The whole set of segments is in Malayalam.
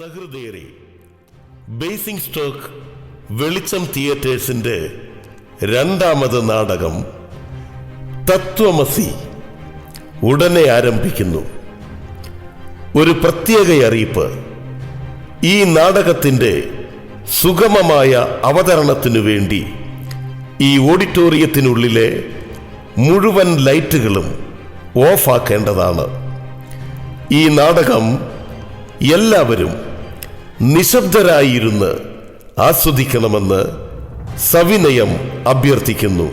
സഹൃദയരെ, ബേസിംഗ് സ്റ്റോക്ക് വെളിച്ചം തിയേറ്റേഴ്സിന്റെ രണ്ടാമത് നാടകം തത്വമസി ഉടനെ ആരംഭിക്കുന്നു. ഒരു പ്രത്യേക അറിയിപ്പ്: ഈ നാടകത്തിന്റെ സുഗമമായ അവതരണത്തിനു വേണ്ടി ഈ ഓഡിറ്റോറിയത്തിനുള്ളിലെ മുഴുവൻ ലൈറ്റുകളും ഓഫാക്കേണ്ടതാണ്. ഈ നാടകം എല്ലാവരും നിശബ്ദരായിരുന്ന് ആസ്വദിക്കണമെന്ന് സവിനയം അഭ്യർത്ഥിക്കുന്നു.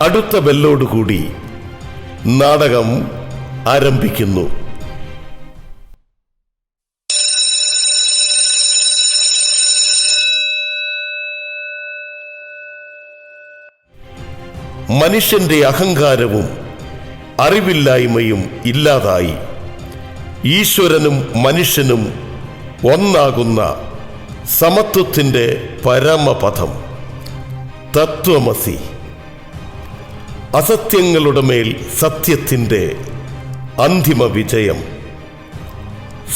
അടുത്ത ബെല്ലോടുകൂടി നാടകം ആരംഭിക്കുന്നു. മനുഷ്യന്റെ അഹങ്കാരവും അറിവില്ലായ്മയും ഇല്ലാതായി ഈശ്വരനും മനുഷ്യനും ഒന്നാകുന്ന സമത്വത്തിന്റെ പരമപഥം തത്വമസി. അസത്യങ്ങളുടെ മേൽ സത്യത്തിന്റെ അന്തിമ വിജയം.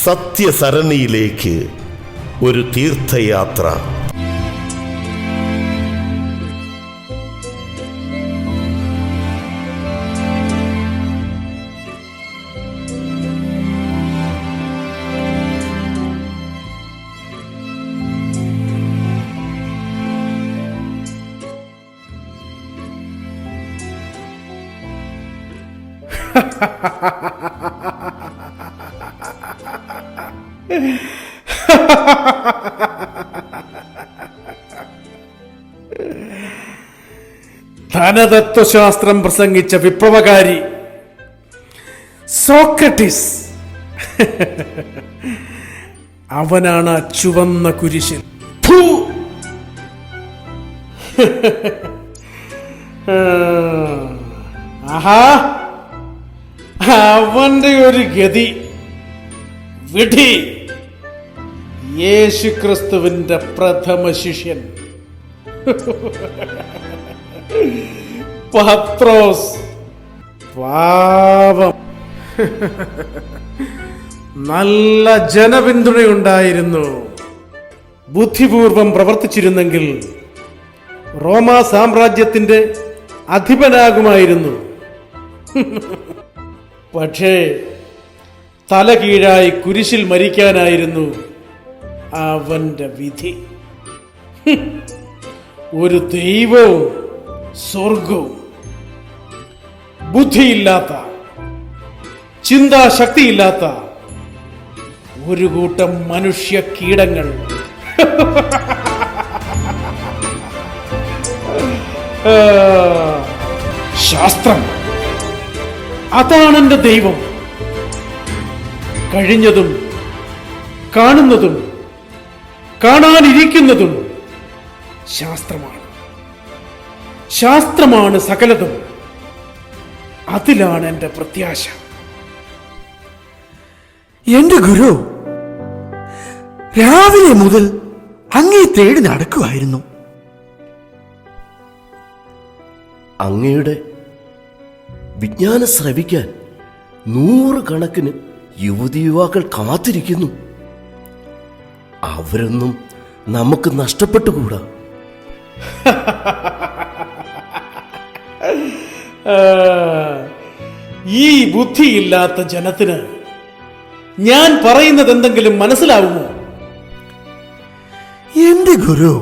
സത്യസരണിയിലേക്ക് ഒരു തീർത്ഥയാത്ര. ധനതത്വശാസ്ത്രം പ്രസംഗിച്ച വിപ്ലവകാരി സോക്രട്ടീസ്, അവനാണ് ചുവന്ന കുരിശിൽ. ആഹാ, അവന്റെ ഒരു ഗതി വിധി. യേശുക്രിസ്തുവിന്റെ പ്രഥമ ശിഷ്യൻ പത്രോസ്, പാവം. നല്ല ജനപിന്തുണയുണ്ടായിരുന്നു. ബുദ്ധിപൂർവം പ്രവർത്തിച്ചിരുന്നെങ്കിൽ റോമാ സാമ്രാജ്യത്തിന്റെ അധിപനാകുമായിരുന്നു. പക്ഷേ തലകീഴായി കുരിശിൽ മരിക്കാനായിരുന്നു അവന്റെ വിധി. ഒരു ദൈവവും സ്വർഗവും ബുദ്ധിയില്ലാത്ത, ചിന്താശക്തിയില്ലാത്ത ഒരു കൂട്ടം മനുഷ്യ കീടങ്ങൾ. ശാസ്ത്രം, അതാണ് എന്റെ ദൈവം. കഴിഞ്ഞതും കാണുന്നതും കാണാനിരിക്കുന്നതും ശാസ്ത്രമാണ്. ശാസ്ത്രമാണ് സകലതും. അതിലാണ് എന്റെ പ്രത്യാശ. എന്റെ ഗുരു, രാവിലെ മുതൽ അങ്ങേ തേടി നടക്കുമായിരുന്നു. അങ്ങയുടെ വിജ്ഞാനം ശ്രവിക്കാൻ 100 കണക്കിന് യുവതി യുവാക്കൾ കാത്തിരിക്കുന്നു. അവരൊന്നും നമുക്ക് നഷ്ടപ്പെട്ടുകൂടാ. ഈ ബുദ്ധിയില്ലാത്ത ജനത്തിന് ഞാൻ പറയുന്നത് എന്തെങ്കിലും മനസ്സിലാവുമോ? എന്റെ ഗുരു,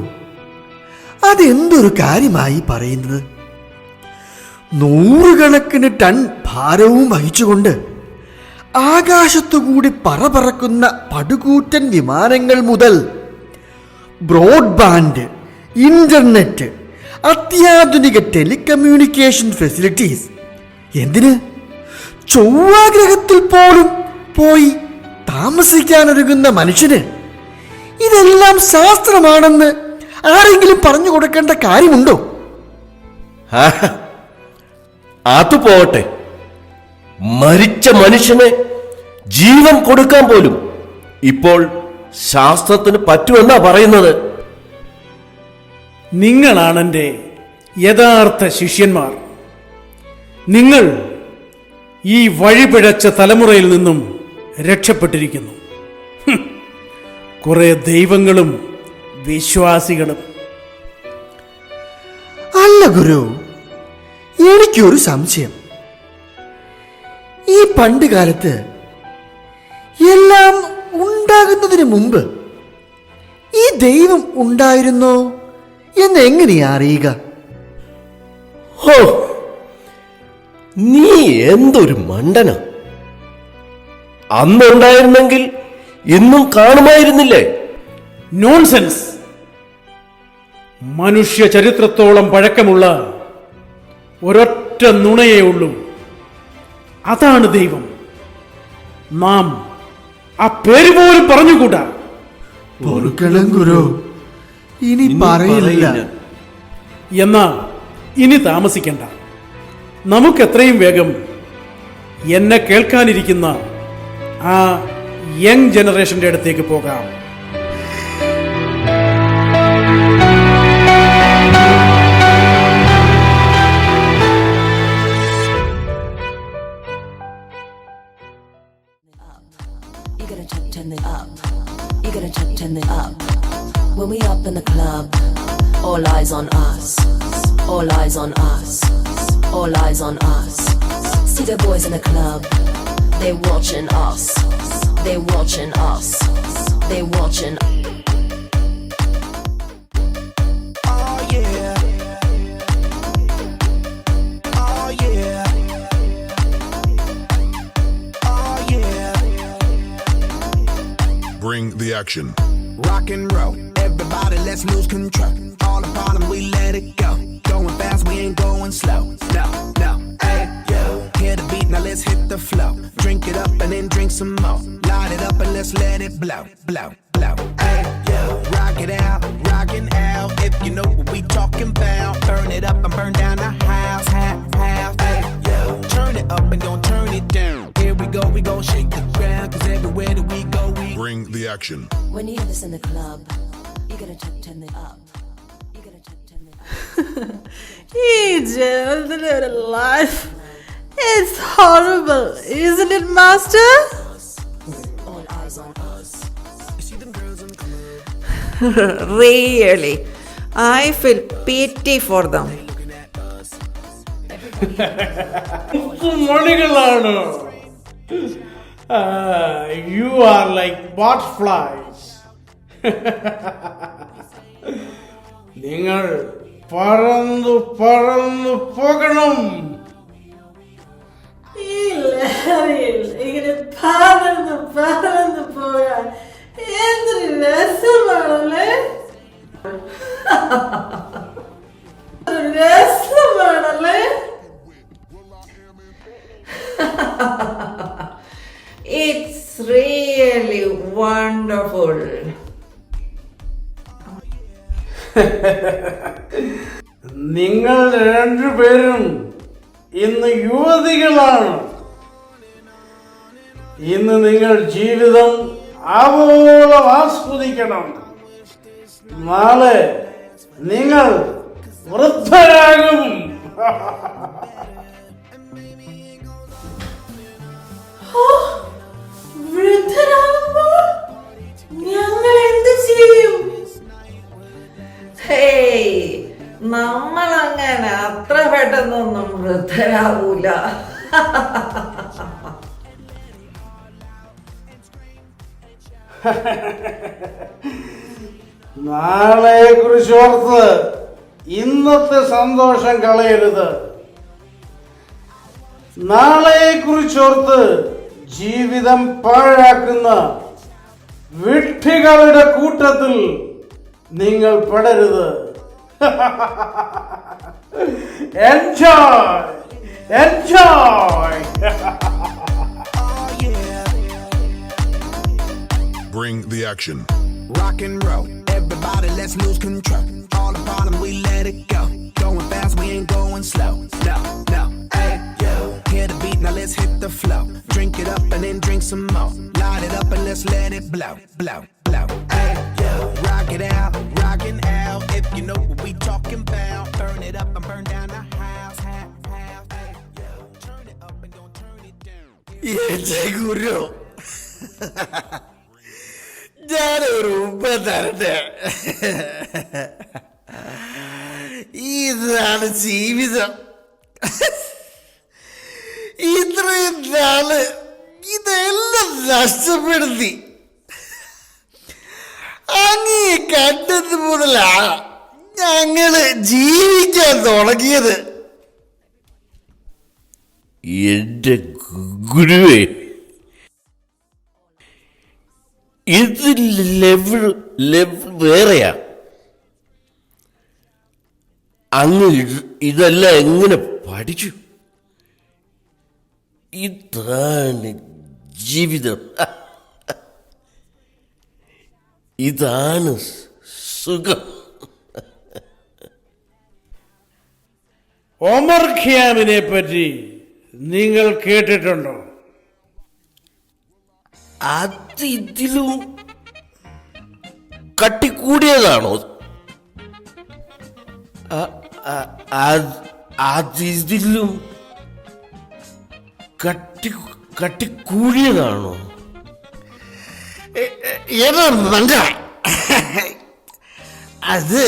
അതെന്തൊരു കാര്യമായി പറയുന്നത്? 100 കണക്കിന് ടൺ ഭാരവും വഹിച്ചുകൊണ്ട് ആകാശത്തുകൂടി പറക്കുന്ന പടുകൂറ്റൻ വിമാനങ്ങൾ മുതൽ ബ്രോഡ്ബാൻഡ്, ഇന്റർനെറ്റ്, അത്യാധുനിക ടെലികമ്മ്യൂണിക്കേഷൻ ഫെസിലിറ്റീസ്, എന്തിന് ചൊവ്വാഗ്രഹത്തിൽ പോലും പോയി താമസിക്കാനൊരുങ്ങുന്ന മനുഷ്യന് ഇതെല്ലാം ശാസ്ത്രമാണെന്ന് ആരെങ്കിലും പറഞ്ഞു കൊടുക്കേണ്ട കാര്യമുണ്ടോ? അത് പോട്ടെ, മരിച്ച മനുഷ്യനെ ജീവൻ കൊടുക്കാൻ പോലും ഇപ്പോൾ ശാസ്ത്രത്തിന് പറ്റുമെന്നാ പറയുന്നത്. നിങ്ങളാണ് എൻ്റെ യഥാർത്ഥ ശിഷ്യന്മാർ. നിങ്ങൾ ഈ വഴിപിഴച്ച തലമുറയിൽ നിന്നും രക്ഷപ്പെട്ടിരിക്കുന്നു. കുറെ ദൈവങ്ങളും വിശ്വാസികളും. അല്ല ഗുരു, എനിക്കൊരു സംശയം. ഈ പണ്ട് കാലത്ത് എല്ലാം ഉണ്ടാകുന്നതിന് മുമ്പ് ഈ ദൈവം ഉണ്ടായിരുന്നോ എന്ന് എങ്ങനെയാ അറിയുക? ഹോ, നീ എന്തൊരു മണ്ടന! അന്നുണ്ടായിരുന്നെങ്കിൽ ഇന്നും കാണുമായിരുന്നില്ലേ? നോൺസെൻസ്. മനുഷ്യ ചരിത്രത്തോളം പഴക്കമുള്ള ഒരൊറ്റ നുണയേ ഉള്ളൂ. അതാണ് ദൈവം. നാം ആ പേര് പോലും പറഞ്ഞുകൂടാ. പൊറുക്കണം ഗുരു, ഇനി പറയില്ല. എന്നാ ഇനി താമസിക്കണ്ട. നമുക്ക് എത്രയും വേഗം എന്നെ കേൾക്കാനിരിക്കുന്ന ആ യങ് ജനറേഷന്റെ അടുത്തേക്ക് പോകാം. You gotta turn it up. You gotta turn it up. When we up in the club, all eyes on us. All eyes on us. All eyes on us. See the boys in the club. They watching us. They watching us. They watching. Oh yeah. Oh yeah. Oh yeah. Bring the action. Rock and roll, everybody let's lose control. All the bottom we let it go. Going fast, we ain't going slow. No, no, hey, yo. Hear the beat, now let's hit the flow. Drink it up and then drink some more. Light it up and let's let it blow, blow, blow. Hey, yo. Rock it out, rockin' out. If you know what we talking about. Burn it up and burn down the house, house. Hey, yo. Turn it up and don't turn it down. Here we go shake the ground. Cause everywhere that we go, we Bring the action. When you hear this in the club, you gotta turn it up. You gotta turn it up. ഈ ജീവിതത്തിലെ ഒരു life it's horrible, isn't it, master? All eyes on us. Really, I feel pity for them. മണികളാണ്. You are like butterflies. നിങ്ങൾ പറന്നു പറന്നു പോകണം. ഈ ലഹരിയിൽ ഇങ്ങനെ പറന്ന് പറന്ന് പോകാൻ എന്തൊരു രസമാണല്ലേ. രസമാണല്ലേ. It's really wonderful. നിങ്ങൾ രണ്ടുപേരും ഇന്ന് യുവതികളാണ്. ഇന്ന് നിങ്ങൾ ജീവിതം ആവോളം ആസ്വദിക്കണം. നാളെ നിങ്ങൾ വൃദ്ധരാകും. വൃദ്ധരാകുമ്പോൾ ഞങ്ങൾ എന്ത് ചെയ്യും? ഹേയ്, നമ്മളങ്ങനെ അത്ര പെട്ടെന്നൊന്നും വൃദ്ധരാകൂല. നാളെയെ കുറിച്ച് ഓർത്ത് ഇന്നത്തെ സന്തോഷം കളയരുത്. നാളെയെ കുറിച്ചോർത്ത് ജീവിതം പാഴാക്കുന്ന വിഡ്ഢികളുടെ കൂട്ടത്തിൽ നിങ്ങൾ പെടരുത്. Enjoy enjoy. oh yeah. Bring the action. Rock and roll, everybody let's lose control. All the bottom we let it go. Going fast, we ain't going slow. No, no, hey, yo. Hear the beat, now let's hit the flow. Drink it up and then drink some more. Light it up and let's let it blow, blow, blow. Hey, yo. Rock it out, rockin' out. If you know what we talking about. Burn it up and burn down the house, house. Hey, yo. Turn it up and don't turn it down. എന്റെ ഗുരു, ഞാനൊരു ഉമ്മ തരട്ടെ. ഇതാണ് ജീവിതം. ഇത്രയും നാള് ഇതെല്ലാം നഷ്ടപ്പെടുത്തി. അങ്ങേ കണ്ടത് മുതലാണ് ഞങ്ങള് ജീവിക്കാൻ തുടങ്ങിയത്. എന്റെ ഗുരുവേ, ഇത് ലെവൽ വേറെയാ. അങ്ങ് ഇതെല്ലാം എങ്ങനെ പഠിച്ചു? ഇതാണ് ജീവിതം. ഇതാണ് സുഖം. ഒമർ ഖിയാമിനെ പറ്റി നിങ്ങൾ കേട്ടിട്ടുണ്ടോ? അത് ഇതിലും കട്ടിക്കൂടിയതാണോ? അത് ഇതിലും കട്ടിക്കൂടിയതാണോ? അത്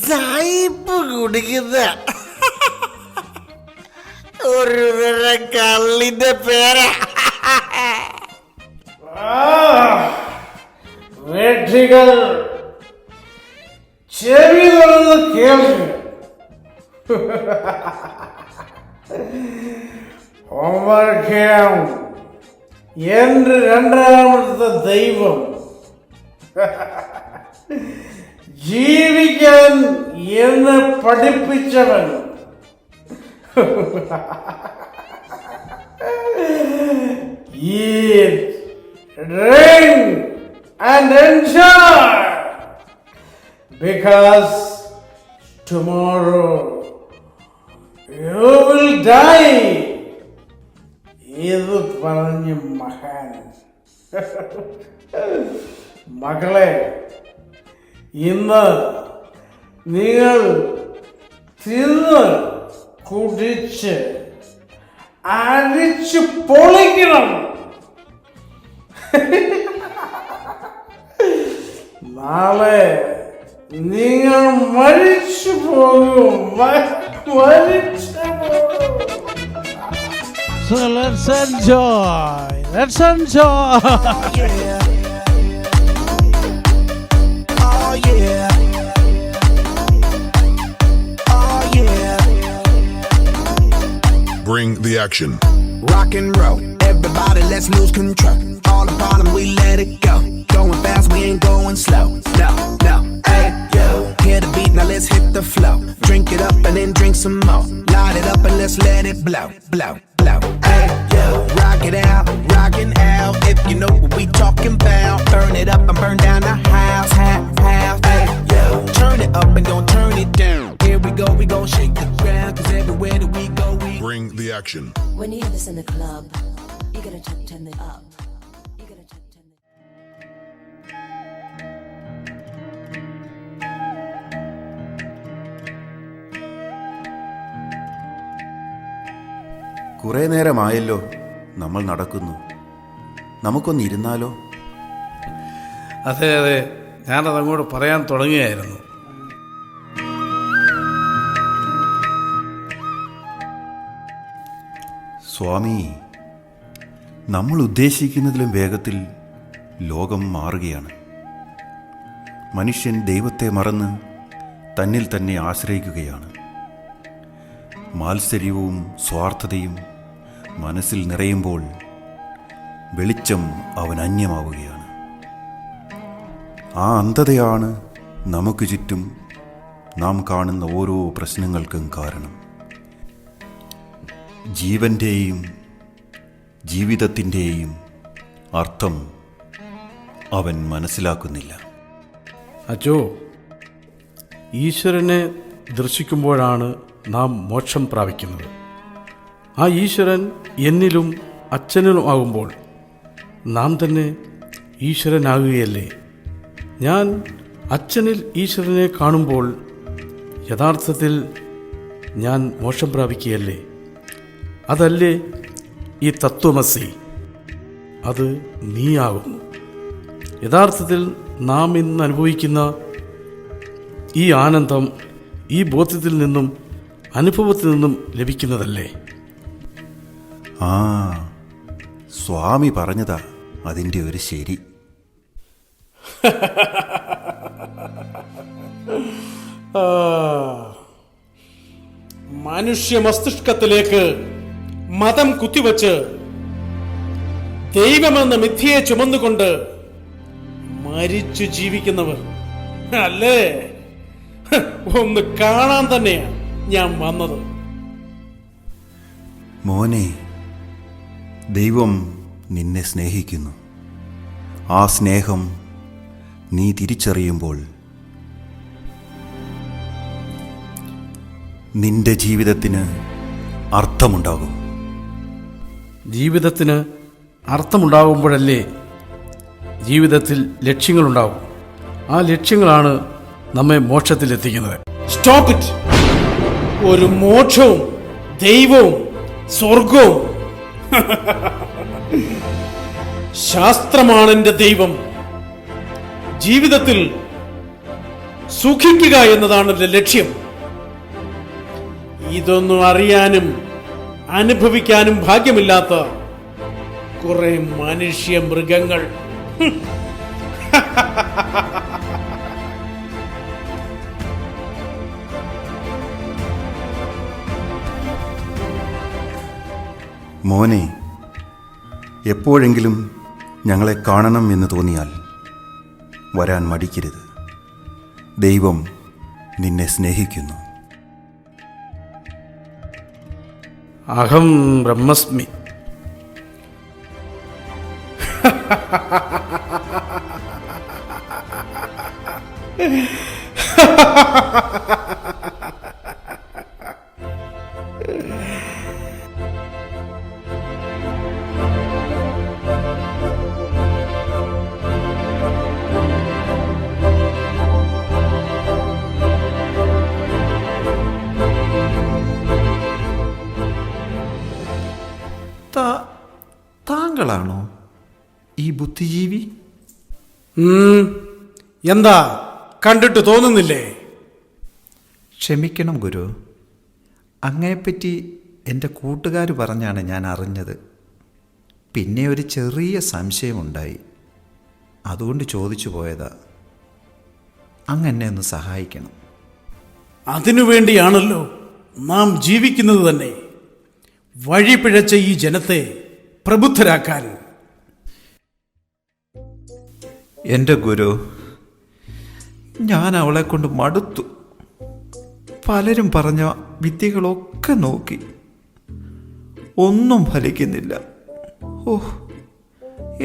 സായിപ്പ് കുടിക്കുന്ന ഒരു കള്ളിന്റെ പേരാ. വേട്ടികൾ ചെവി തുറന്ന് കേൾക്ക്. ഒമർ ഖിയാം എന്റെ രണ്ടാമത്തെ ദൈവം. ജീവിക്കാൻ എന്ന് പഠിപ്പിച്ചവൻ. Eat, drink and enjoy, because tomorrow you will die. ഇത് പറഞ്ഞ മഹാൻ. മകളെ, ഇന്ന് നിങ്ങൾ തിന്ന് കുടിച്ച് അടിച്ച് പൊളിക്കണം. നാളെ നിങ്ങൾ മരിച്ചു പോകും. മരിച്ചു പോകും. So let's enjoy. Let's enjoy. Oh yeah. Oh yeah. Bring the action. Rock and roll. Everybody, let's lose control. All the bottom, we let it go. Going fast, we ain't going slow. No, no, hey, yo. Hear the beat, now let's hit the flow. Drink it up and then drink some more. Light it up and let's let it blow, blow, blow. Hey, yo. Rock it out, rockin' out. If you know what we talking about. Burn it up and burn down the house, house. Hey, yo. Turn it up and don't turn it down. Here we gon' shake the ground. Cause everywhere that we go, we Bring the action. When you hear this in the club, you gotta turn it up. You gotta turn it. കുറേ നേരമായല്ലോ നമ്മൾ നടക്കുന്നു. നമുക്കൊന്നിരുന്നാലോ? അതെ അതെ, ഞാനതങ്ങോട്ട് പറയാൻ തുടങ്ങിയായിരുന്നു. സ്വാമി, നമ്മൾ ഉദ്ദേശിക്കുന്നതിലും വേഗത്തിൽ ലോകം മാറുകയാണ്. മനുഷ്യൻ ദൈവത്തെ മറന്ന് തന്നിൽ തന്നെ ആശ്രയിക്കുകയാണ്. മാത്സര്യവും സ്വാർത്ഥതയും മനസ്സിൽ നിറയുമ്പോൾ വെളിച്ചം അവൻ അന്യമാവുകയാണ്. ആ അന്ധതയാണ് നമുക്ക് ചുറ്റും നാം കാണുന്ന ഓരോ പ്രശ്നങ്ങൾക്കും കാരണം. ജീവൻ്റെയും ജീവിതത്തിൻ്റെയും അർത്ഥം അവൻ മനസ്സിലാക്കുന്നില്ല. അച്ചോ, ഈശ്വരനെ ദർശിക്കുമ്പോഴാണ് നാം മോക്ഷം പ്രാപിക്കുന്നത്. ആ ഈശ്വരൻ എന്നിലും അച്ഛനിലും ആകുമ്പോൾ നാം തന്നെ ഈശ്വരനാകുകയല്ലേ? ഞാൻ അച്ഛനിൽ ഈശ്വരനെ കാണുമ്പോൾ യഥാർത്ഥത്തിൽ ഞാൻ മോക്ഷം പ്രാപിക്കുകയല്ലേ? അതല്ലേ ഈ തത്വമസി? അത് നീയാകുന്നു. യഥാർത്ഥത്തിൽ നാം ഇന്ന് അനുഭവിക്കുന്ന ഈ ആനന്ദം ഈ ബോധ്യത്തിൽ നിന്നും അനുഭവത്തിൽ നിന്നും ലഭിക്കുന്നതല്ലേ? ആ, സ്വാമി പറഞ്ഞതാ അതിൻ്റെ ഒരു ശരി. മനുഷ്യ മസ്തിഷ്കത്തിലേക്ക് മതം കുത്തിവച്ച് ദൈവമെന്ന മിഥ്യയെ ചുമന്നുകൊണ്ട് മരിച്ചു ജീവിക്കുന്നവർ അല്ലേ? ഒന്ന് കാണാൻ തന്നെയാ ഞാൻ വന്നത്. മോനെ, ദൈവം നിന്നെ സ്നേഹിക്കുന്നു. ആ സ്നേഹം നീ തിരിച്ചറിയുമ്പോൾ നിന്റെ ജീവിതത്തിന് അർത്ഥമുണ്ടാകും. ജീവിതത്തിന് അർത്ഥമുണ്ടാകുമ്പോഴല്ലേ ജീവിതത്തിൽ ലക്ഷ്യങ്ങളുണ്ടാവും. ആ ലക്ഷ്യങ്ങളാണ് നമ്മെ മോക്ഷത്തിലെത്തിക്കുന്നത്. Stop it! ഒരു മോക്ഷവും ദൈവവും സ്വർഗവും ശാസ്ത്രമാണ് എൻ്റെ ദൈവം. ജീവിതത്തിൽ സുഖിക്കുക എന്നതാണ് എൻ്റെ ലക്ഷ്യം. ഇതൊന്നും അറിയാനും അനുഭവിക്കാനും ഭാഗ്യമില്ലാത്ത കുറെ മനുഷ്യ മൃഗങ്ങൾ. മോനെ, എപ്പോഴെങ്കിലും ഞങ്ങളെ കാണണം എന്ന് തോന്നിയാൽ വരാൻ മടിക്കരുത്. ദൈവം നിന്നെ സ്നേഹിക്കുന്നു. അഹം ബ്രഹ്മസ്മി. താങ്കളാണോ ഈ ബുദ്ധിജീവി? എന്താ, കണ്ടിട്ട് തോന്നുന്നില്ലേ? ക്ഷമിക്കണം ഗുരു, അങ്ങയെപ്പറ്റി എൻ്റെ കൂട്ടുകാർ പറഞ്ഞാണ് ഞാൻ അറിഞ്ഞത്. പിന്നെ ഒരു ചെറിയ സംശയമുണ്ടായി, അതുകൊണ്ട് ചോദിച്ചു പോയതാ. അങ്ങെന്നെ ഒന്ന് സഹായിക്കണം. അതിനുവേണ്ടിയാണല്ലോ നാം ജീവിക്കുന്നത് തന്നെ. വഴി പിഴച്ച ഈ ജനത്തെ പ്രബുദ്ധരാക്കാൻ. എൻ്റെ ഗുരു, ഞാൻ അവളെ കൊണ്ട് മടുത്തു. പലരും പറഞ്ഞ വിദ്യകളൊക്കെ നോക്കി, ഒന്നും ഫലിക്കുന്നില്ല. ഓഹ്,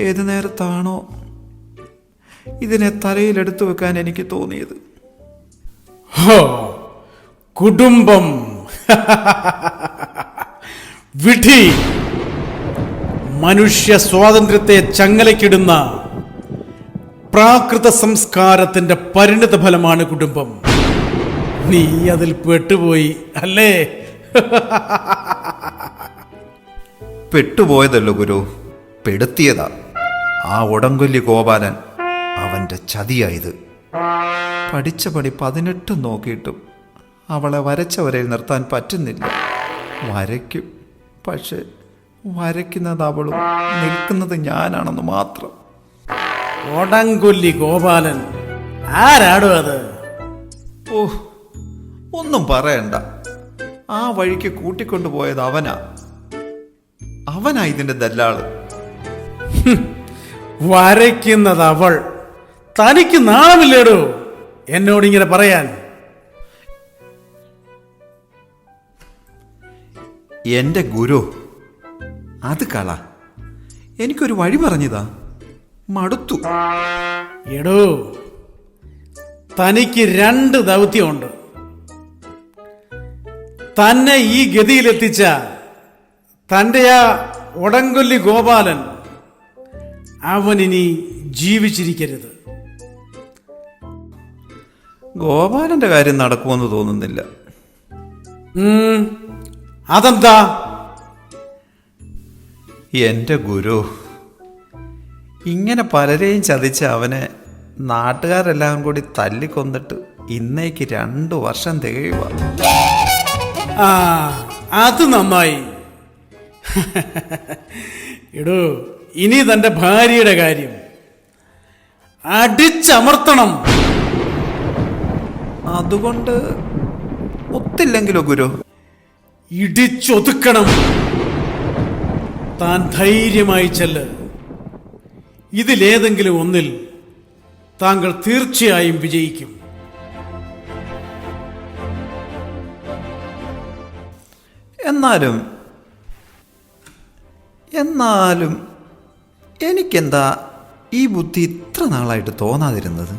ഏതു നേരത്താണോ ഇതിനെ തലയിലെടുത്തു വെക്കാൻ എനിക്ക് തോന്നിയത്. കുടുംബം വിധി, മനുഷ്യ സ്വാതന്ത്ര്യത്തെ ചങ്ങലക്കിടുന്ന പ്രാകൃത സംസ്കാരത്തിന്റെ പരിണിത ഫലമാണ് കുടുംബം. നീ അതിൽ പെട്ടുപോയി അല്ലേ? പെട്ടുപോയതല്ലോ ഗുരു, പെടുത്തിയതാ. ആ ഉടങ്കൊല്ലി ഗോപാലൻ, അവൻ്റെ ചതിയായത്. പഠിച്ച പടി 18 നോക്കിയിട്ടും അവളെ വരച്ച വരയിൽ നിർത്താൻ പറ്റുന്നില്ല. വരയ്ക്കും, പക്ഷെ വരയ്ക്കുന്നത് അവളും നിൽക്കുന്നത് ഞാനാണെന്ന് മാത്രം. ഒടങ്കൊല്ലി ഗോപാലൻ ആരാടോ അത്? ഓഹ്, ഒന്നും പറയണ്ട. ആ വഴിക്ക് കൂട്ടിക്കൊണ്ടുപോയത് അവനാ ഇതിന്റെ ദല്ലാള്. വരയ്ക്കുന്നത് അവൾ. തനിക്ക് നാണമില്ലേടോ എന്നോടിങ്ങനെ പറയാൻ? എന്റെ ഗുരു, അത് കള. എനിക്കൊരു വഴി പറഞ്ഞതാ, മടുത്തു. എടോ, തനിക്ക് 2 ദൗത്യമുണ്ട്. തന്നെ ഈ ഗതിയിലെത്തിച്ച തൻ്റെ ആ ഒടങ്കൊല്ലി ഗോപാലൻ, അവനിനി ജീവിച്ചിരിക്കരുത്. ഗോപാലന്റെ കാര്യം നടക്കുമെന്ന് തോന്നുന്നില്ല. അതെന്താ? എന്റെ ഗുരു, ഇങ്ങനെ പലരെയും ചതിച്ച അവനെ നാട്ടുകാരെല്ലാം കൂടി തല്ലിക്കൊന്നിട്ട് ഇന്നേക്ക് 2 വർഷം തികയുക. ആ അത് നന്നായി. എടോ, ഇനി തന്റെ ഭാര്യയുടെ കാര്യം അടിച്ചമർത്തണം. അതുകൊണ്ട് ഒത്തില്ലെങ്കിലോ ഗുരു? ഇടിച്ചൊതുക്കണം. താൻ ധൈര്യമായി ചെല്ല്. ഇതിലേതെങ്കിലും ഒന്നിൽ താങ്കൾ തീർച്ചയായും വിജയിക്കും. എന്നാലും എനിക്കെന്താ ഈ ബുദ്ധി ഇത്ര നാളായിട്ട് തോന്നാതിരുന്നത്?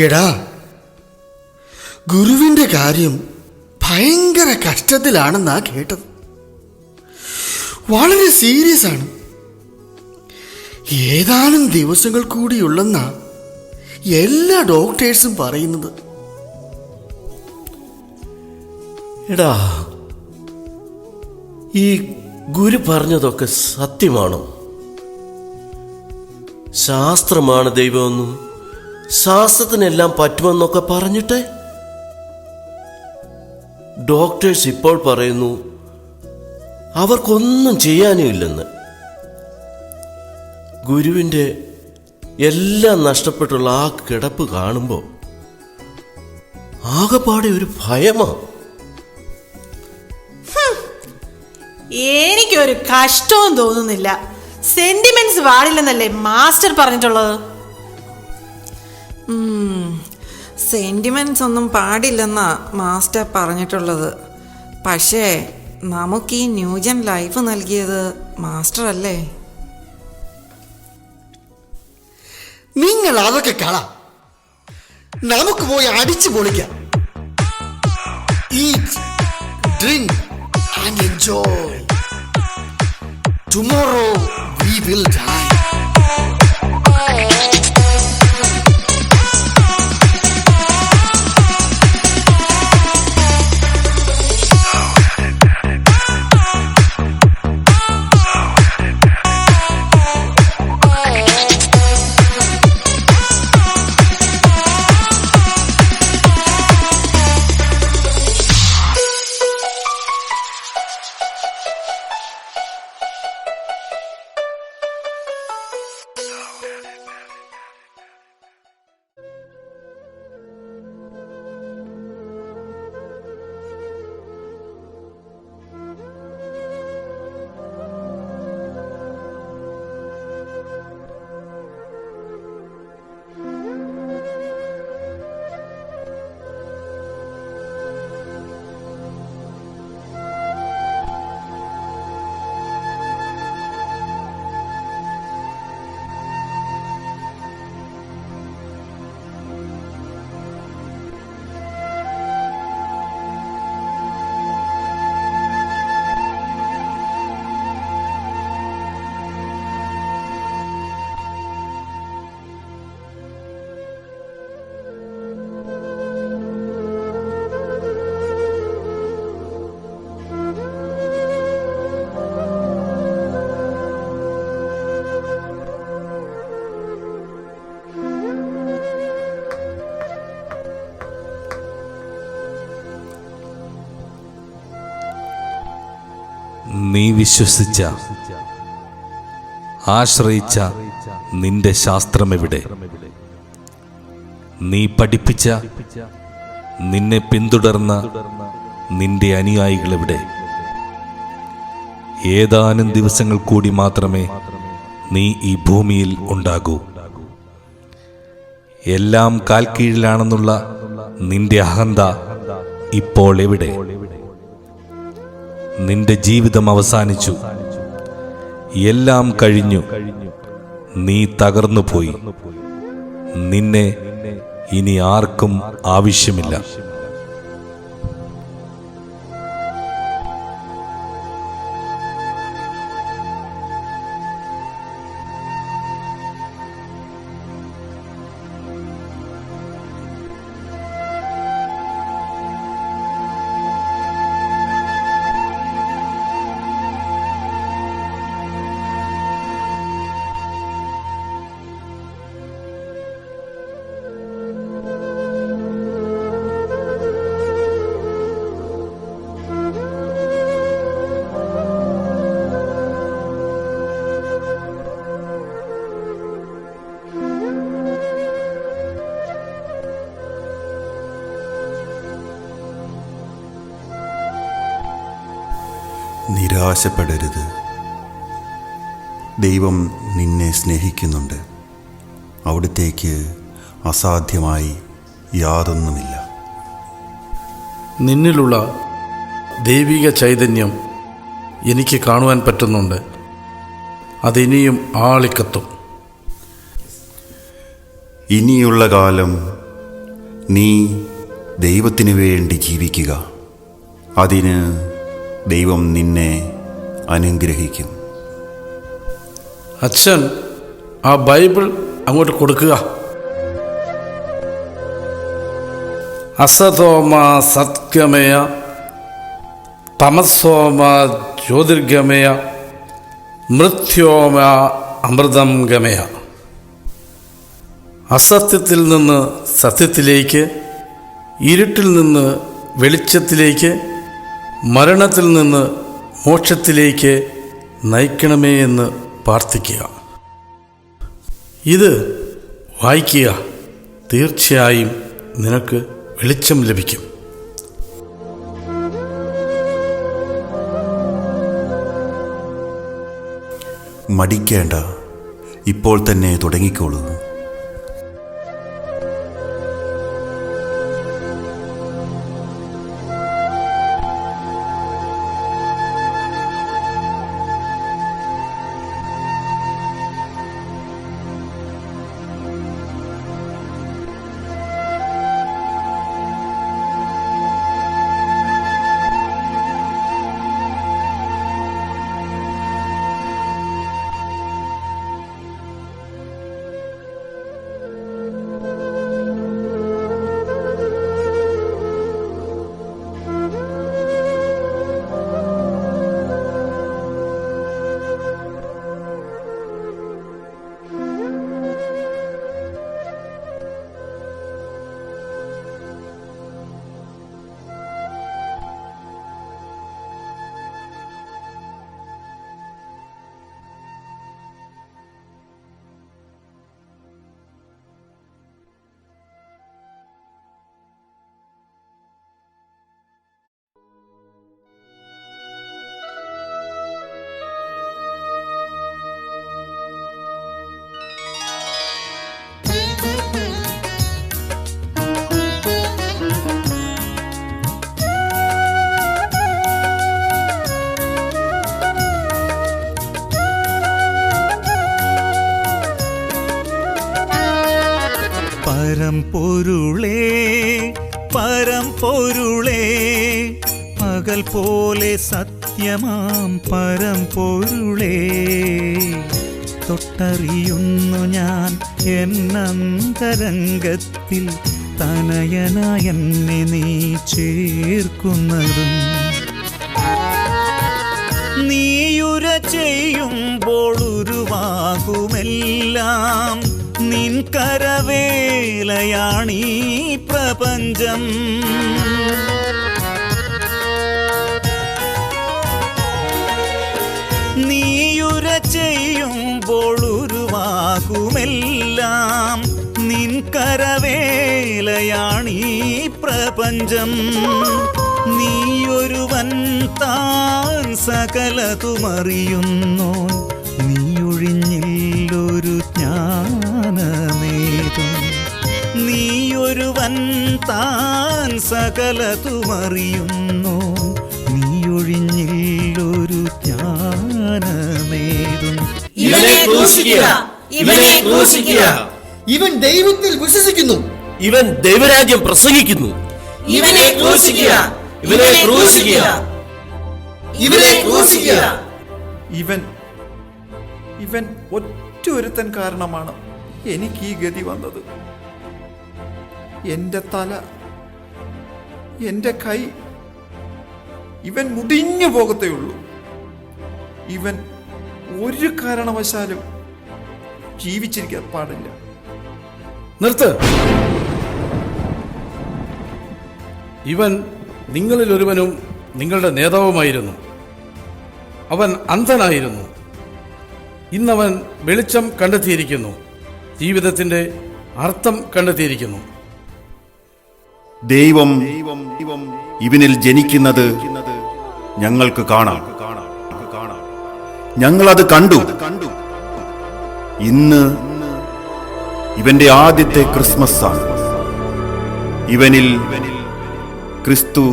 എടാ, ഗുരുവിൻ്റെ കാര്യം ഭയങ്കര കഷ്ടത്തിലാണെന്നാ കേട്ടത്. വളരെ സീരിയസ് ആണ്. ഏതാനും ദിവസങ്ങൾ കൂടിയുള്ളെന്നാ എല്ലാ ഡോക്ടേഴ്സും പറയുന്നത്. എടാ, ഈ ഗുരു പറഞ്ഞതൊക്കെ സത്യമാണോ? ശാസ്ത്രമാണ് ദൈവമെന്നും ശാസ്ത്രത്തിനെല്ലാം പറ്റുമെന്നൊക്കെ പറഞ്ഞിട്ട് ഡോക്ടേഴ്സ് ഇപ്പോൾ പറയുന്നു അവർക്കൊന്നും ചെയ്യാനും ഇല്ലെന്ന്. ഗുരുവിൻ്റെ എല്ലാം നഷ്ടപ്പെട്ടുള്ള ആ കിടപ്പ് കാണുമ്പോൾ ആകെപ്പാടെ ഒരു ഭയമാ. എനിക്കൊരു കഷ്ടവും തോന്നുന്നില്ല. സെന്റിമെന്റ്സ് പാടില്ലെന്നല്ലേ മാസ്റ്റർ പറഞ്ഞിട്ടുള്ളത്? സെന്റിമെന്റ്സ് ഒന്നും പാടില്ലെന്നാ മാസ്റ്റർ പറഞ്ഞിട്ടുള്ളത്. പക്ഷേ നമുക്ക് ഈ ന്യൂജൻ ലൈഫ് നൽകിയത് മാസ്റ്റർ അല്ലേ? നിങ്ങൾ അതൊക്കെ കള. നമുക്ക് പോയി അടിച്ചു പൊളിക്കാം. Eat, drink and enjoy. Tomorrow we will die. നീ വിശ്വസിച്ച, ആശ്രയിച്ച നിന്റെ ശാസ്ത്രമെവിടെ? നീ പഠിപ്പിച്ച, നിന്നെ പിന്തുടർന്ന നിന്റെ അനുയായികളെവിടെ? ഏതാനും ദിവസങ്ങൾ കൂടി മാത്രമേ നീ ഈ ഭൂമിയിൽ ഉണ്ടാകൂ. എല്ലാം കാൽക്കീഴിലാണെന്നുള്ള നിന്റെ അഹന്ത ഇപ്പോൾ എവിടെ? നിന്റെ ജീവിതം അവസാനിച്ചു, എല്ലാം കഴിഞ്ഞു, നീ തകർന്നുപോയി. നിന്നെ ഇനി ആർക്കും ആവശ്യമില്ല. നിരാശപ്പെടരുത്. ദൈവം നിന്നെ സ്നേഹിക്കുന്നുണ്ട്. അവിടുത്തേക്ക് അസാധ്യമായി യാതൊന്നുമില്ല. നിന്നിലുള്ള ദൈവിക ചൈതന്യം എനിക്ക് കാണുവാൻ പറ്റുന്നുണ്ട്. അതിനിയും ആളിക്കത്തും. ഇനിയുള്ള കാലം നീ ദൈവത്തിനു വേണ്ടി ജീവിക്കുക. അതിന് ദൈവം നിന്നെ അനുഗ്രഹിക്കും. അച്ഛൻ ആ ബൈബിൾ അങ്ങോട്ട് കൊടുക്കുക. അസതോമ സത്ഗമയ തമസോമ ജ്യോതിർഗമയ മൃത്യോമ അമൃതം ഗമയ. അസത്യത്തിൽ നിന്ന് സത്യത്തിലേക്ക്, ഇരുട്ടിൽ നിന്ന് വെളിച്ചത്തിലേക്ക്, മരണത്തിൽ നിന്ന് മോക്ഷത്തിലേക്ക് നയിക്കണമേ എന്ന് പ്രാർത്ഥിക്കുക. ഇത് വായിക്കുക. തീർച്ചയായും നിനക്ക് വെളിച്ചം ലഭിക്കും. മടിക്കേണ്ട, ഇപ്പോൾ തന്നെ തുടങ്ങിക്കോളൂ. പരമ്പൊരുളേ പരമ്പൊരുളേ പകൽ പോലെ സത്യമാം പരമ്പൊരുളേ തൊട്ടറിയുന്നു ഞാൻ എന്നന്തരംഗത്തിൽ തനയനായ എന്നെ നീ ചേർക്കുന്നതും നീയുര ചെയ്യുമ്പോൾ ഉരുവാകുമെല്ലാം നിൻ കരവേലയാണീ പ്രപഞ്ചം ചെയ്യുമ്പോൾ ഉരുവാകുമെല്ലാം നിൻ കരവേലയാണീ പ്രപഞ്ചം. നീയൊരുവൻ താൻ സകലതുമറിയുന്നു, നീയൊഴിഞ്ഞില്ലൊരു ജ്ഞാനമേതും. നീയൊരുവൻ താൻ സകലതുമറിയുന്നു, നീയൊഴിഞ്ഞില്ലൊരു ജ്ഞാനമേതും. ഇവനെ ക്രൂശിക്കുക, ഇവനെ ക്രൂശിക്കുക. ഇവൻ ദൈവത്തിൽ വിശ്വസിക്കുന്നു, ഇവൻ ദൈവരാജ്യം പ്രസംഗിക്കുന്നു. ഇവനെ ക്രൂശിക്കുക, ഇവനെ ക്രൂശിക്കുക, ഇവനെ ക്രൂശിക്കുക. ഇവൻ ഒറ്റ ഒരുത്തൻ കാരണമാണ് എനിക്ക് ഈ ഗതി വന്നത്. എൻ്റെ തല, എൻ്റെ കൈ, ഇവൻ മുടിഞ്ഞു പോകത്തേ ഉള്ളൂ. ഇവൻ ഒരു കാരണവശാലും ജീവിച്ചിരിക്കാൻ പാടില്ല. നിർത്ത്. ഇവൻ നിങ്ങളിൽ ഒരുവനും നിങ്ങളുടെ നേതാവുമായിരുന്നു. അവൻ അന്ധനായിരുന്നു. ഇന്നവൻ വെളിച്ചം കണ്ടെത്തിയിരിക്കുന്നു, ജീവിതത്തിന്റെ അർത്ഥം കണ്ടെത്തിയിരിക്കുന്നു. ദൈവം ഇവനിൽ ജനിക്കുന്നത് ഞങ്ങൾക്ക് കാണാം. ഞങ്ങളത് കണ്ടു. ഇന്ന് ഇവന്റെ ആദ്യത്തെ ക്രിസ്മസ് ആണ്. ഇവനിൽ ക്രിസ്തു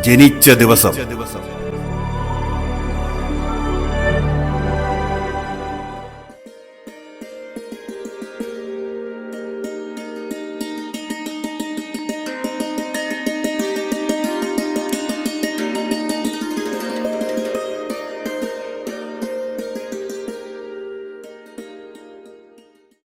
ജനിച്ച ദിവസം.